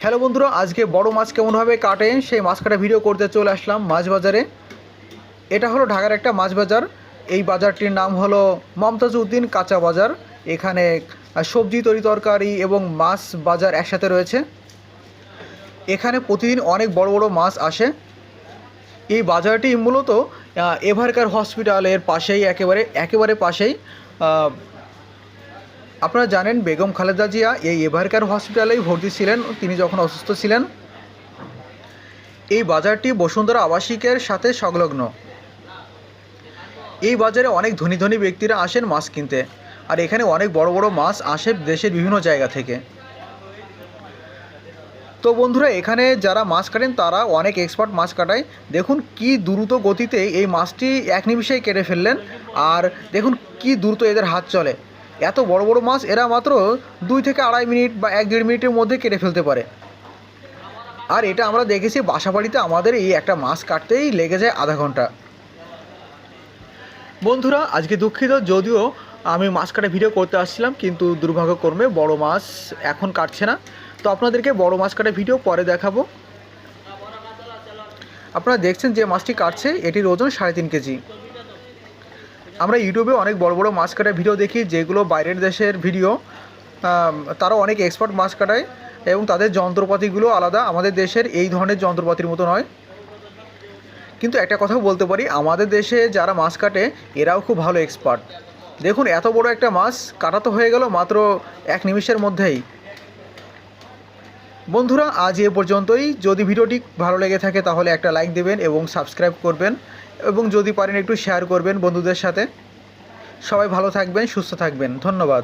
Hello বন্ধুরা, আজকে বড় মাছ কেমনভাবে কাটে সেই মাছ কাটা ভিডিও করতে চলে আসলাম মাছ বাজারে। এটা হলো ঢাকার একটা মাছ বাজার। এই বাজারটির নাম হলো মমতাজ উদ্দিন কাঁচা বাজার। এখানে সবজি তরি তরকারি এবং মাছ বাজার একসাথে রয়েছে। এখানে প্রতিদিন অনেক বড় বড় মাছ আসে। এই বাজারটি মূলত এভারকেয়ার হসপিটালের পাশেই একেবারে পাশেই। আপনারা জানেন বেগম খালেদা জিয়া এই এভারকেয়ার হসপিটালেই ভর্তি ছিলেন তিনি যখন অসুস্থ ছিলেন। এই বাজারটি বসুন্ধরা আবাসিকের সাথে সংলগ্ন। এই বাজারে অনেক ধনী ধনী ব্যক্তিরা আসেন মাছ কিনতে, আর এখানে অনেক বড় বড় মাছ আসে দেশের বিভিন্ন জায়গা থেকে। তো বন্ধুরা, এখানে যারা মাছ কাটেন তারা অনেক এক্সপার্ট মাছ কাটায়। দেখুন কি দ্রুত গতিতে এই মাছটি এক নিমিষেই কেটে ফেললেন। আর দেখুন কি দ্রুত এদের হাত চলে। এত বড় বড় মাছ এরা মাত্র 2 থেকে 2.5 মিনিট বা 1-1.5 মিনিটের মধ্যে কেটে ফেলতে পারে। আর এটা আমরা দেখেছি বাসাবাড়িতে আমাদের এই একটা মাছ কাটতেই লেগে যায় আধা ঘন্টা। বন্ধুরা, আজকে দুঃখিত, যদিও আমি মাছ কাটা ভিডিও করতে আসছিলাম, কিন্তু দুর্ভাগ্যক্রমে বড় মাছ এখন কাটছে না। তো আপনাদেরকে বড় মাছ কাটা ভিডিও পরে দেখাবো। আপনারা দেখছেন যে মাছটি কাটছে, এটির ওজন 3.5 কেজি। আমরা ইউটিউবে অনেক বড় বড় মাছ কাটার ভিডিও দেখি, যেগুলো বাইরের দেশের ভিডিও। তারা অনেক এক্সপার্ট মাছ কাটায় এবং তাদের যন্ত্রপাতিগুলো আলাদা, আমাদের দেশের এই ধরনের যন্ত্রপাতির মতো নয়। কিন্তু একটা কথা বলতে পারি, আমাদের দেশে যারা মাছ কাটে এরাও খুব ভালো এক্সপার্ট। দেখুন এত বড় একটা মাছ কাটা তো হয়ে গেল মাত্র 1 নিমিষের মধ্যেই। বন্ধুরা, আজ এ পর্যন্তই। যদি ভিডিওটি ভালো লেগে থাকে তাহলে একটা লাইক দেবেন এবং সাবস্ক্রাইব করবেন, এবং যদি পারেন একটু শেয়ার করবেন বন্ধুদের সাথে। সবাই ভালো থাকবেন, সুস্থ থাকবেন। ধন্যবাদ।